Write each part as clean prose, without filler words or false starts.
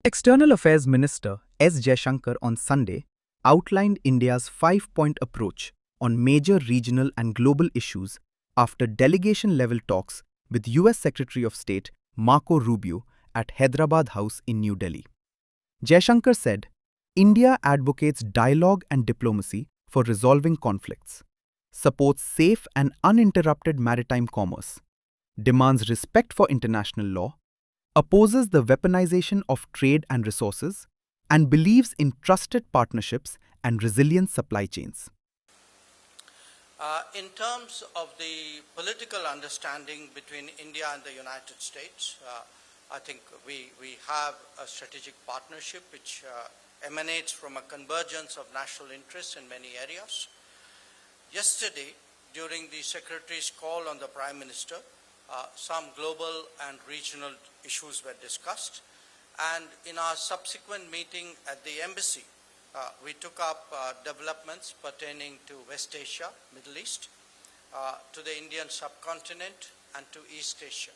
External Affairs Minister S. Jaishankar on Sunday outlined India's five-point approach on major regional and global issues after delegation-level talks with U.S. Secretary of State Marco Rubio at Hyderabad House in New Delhi. Jaishankar said, India advocates dialogue and diplomacy for resolving conflicts, supports safe and uninterrupted maritime commerce, demands respect for international law, opposes the weaponization of trade and resources, and believes in trusted partnerships and resilient supply chains. In terms of the political understanding between India and the United States, I think we have a strategic partnership which emanates from a convergence of national interests in many areas. Yesterday, during the Secretary's call on the Prime Minister, some global and regional issues were discussed, and in our subsequent meeting at the embassy, we took up developments pertaining to West Asia, Middle East, to the Indian subcontinent, and to East Asia.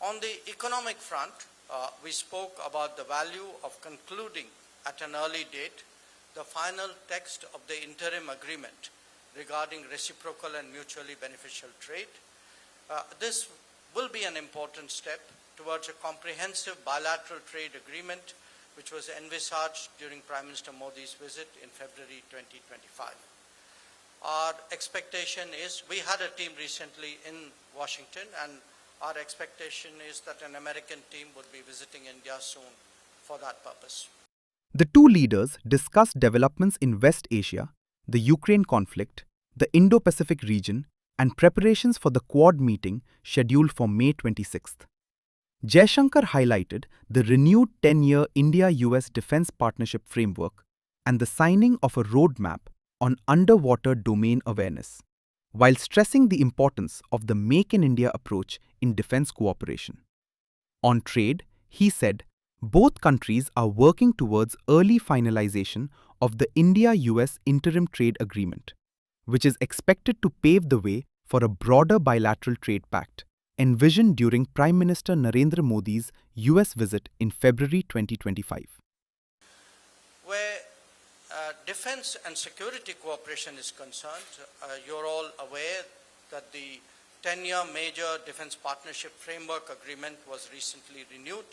On the economic front, we spoke about the value of concluding at an early date the final text of the interim agreement regarding reciprocal and mutually beneficial trade. This will be an important step towards a comprehensive bilateral trade agreement which was envisaged during Prime Minister Modi's visit in February 2025. Our expectation is, we had a team recently in Washington, and our expectation is that an American team would be visiting India soon for that purpose. The two leaders discussed developments in West Asia, the Ukraine conflict, the Indo-Pacific region, and preparations for the Quad meeting scheduled for May 26th. Jaishankar highlighted the renewed 10-year India-U.S. defense partnership framework and the signing of a roadmap on underwater domain awareness, while stressing the importance of the Make in India approach in defense cooperation. On trade, he said, both countries are working towards early finalization of the India-U.S. interim trade agreement, which is expected to pave the way for a broader bilateral trade pact, envisioned during Prime Minister Narendra Modi's U.S. visit in February 2025. Where defense and security cooperation is concerned, you're all aware that the 10-year major defense partnership framework agreement was recently renewed.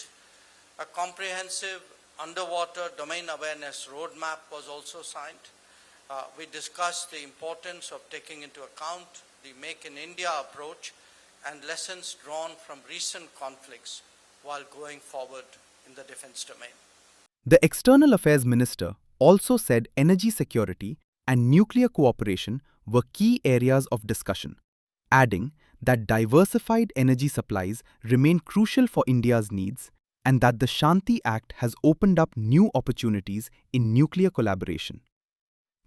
A comprehensive underwater domain awareness roadmap was also signed. We discussed the importance of taking into account the Make in India approach and lessons drawn from recent conflicts while going forward in the defense domain. The External Affairs Minister also said energy security and nuclear cooperation were key areas of discussion, adding that diversified energy supplies remain crucial for India's needs and that the Shanti Act has opened up new opportunities in nuclear collaboration.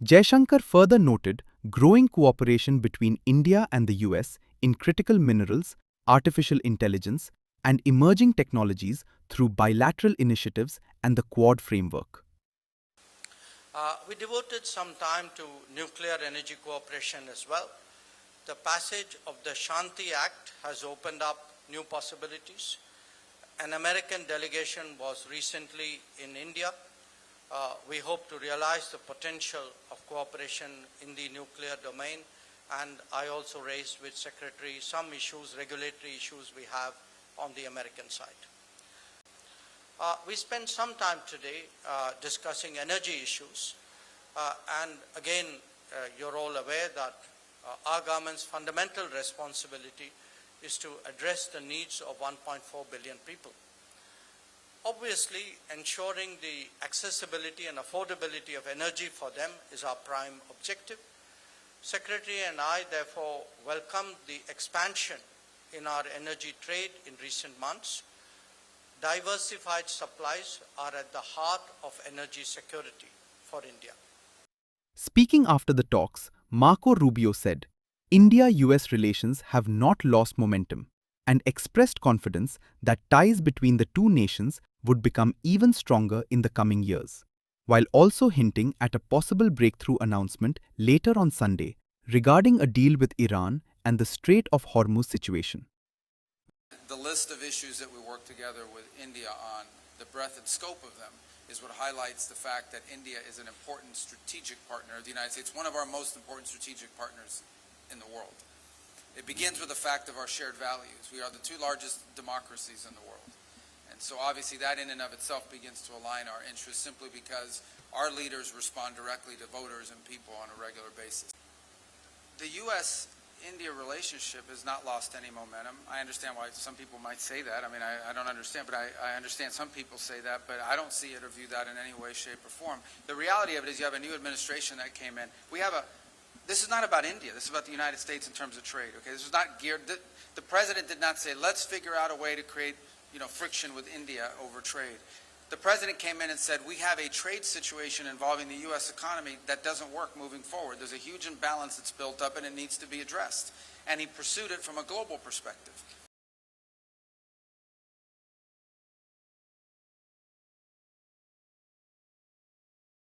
Jaishankar further noted growing cooperation between India and the US in critical minerals, artificial intelligence, and emerging technologies through bilateral initiatives and the Quad framework. We devoted some time to nuclear energy cooperation as well. The passage of the Shanti Act has opened up new possibilities. An American delegation was recently in India. We hope to realize the potential of cooperation in the nuclear domain, and I also raised with Secretary some issues, regulatory issues we have on the American side. We spent some time today discussing energy issues, and again, you're all aware that our government's fundamental responsibility is to address the needs of 1.4 billion people. Obviously, ensuring the accessibility and affordability of energy for them is our prime objective. Secretary and I therefore welcome the expansion in our energy trade in recent months. Diversified supplies are at the heart of energy security for India. Speaking after the talks, Marco Rubio said, India-US relations have not lost momentum and expressed confidence that ties between the two nations would become even stronger in the coming years, while also hinting at a possible breakthrough announcement later on Sunday regarding a deal with Iran and the Strait of Hormuz situation. The list of issues that we work together with India on the breadth and scope of them is what highlights the fact that India is an important strategic partner of the United States, one of our most important strategic partners in the world. It begins with the fact of our shared values. We are the two largest democracies in the world. And so obviously that in and of itself begins to align our interests simply because our leaders respond directly to voters and people on a regular basis. The U.S.-India relationship has not lost any momentum. I understand why some people might say that. I mean, I don't understand, but I understand some people say that, but I don't see it or view that in any way, shape, or form. The reality of it is you have a new administration that came in. This is not about India. This is about the United States in terms of trade. Okay, this is not geared. The president did not say, let's figure out a way to create, friction with India over trade. The president came in and said, we have a trade situation involving the U.S. economy that doesn't work moving forward. There's a huge imbalance that's built up and it needs to be addressed. And he pursued it from a global perspective.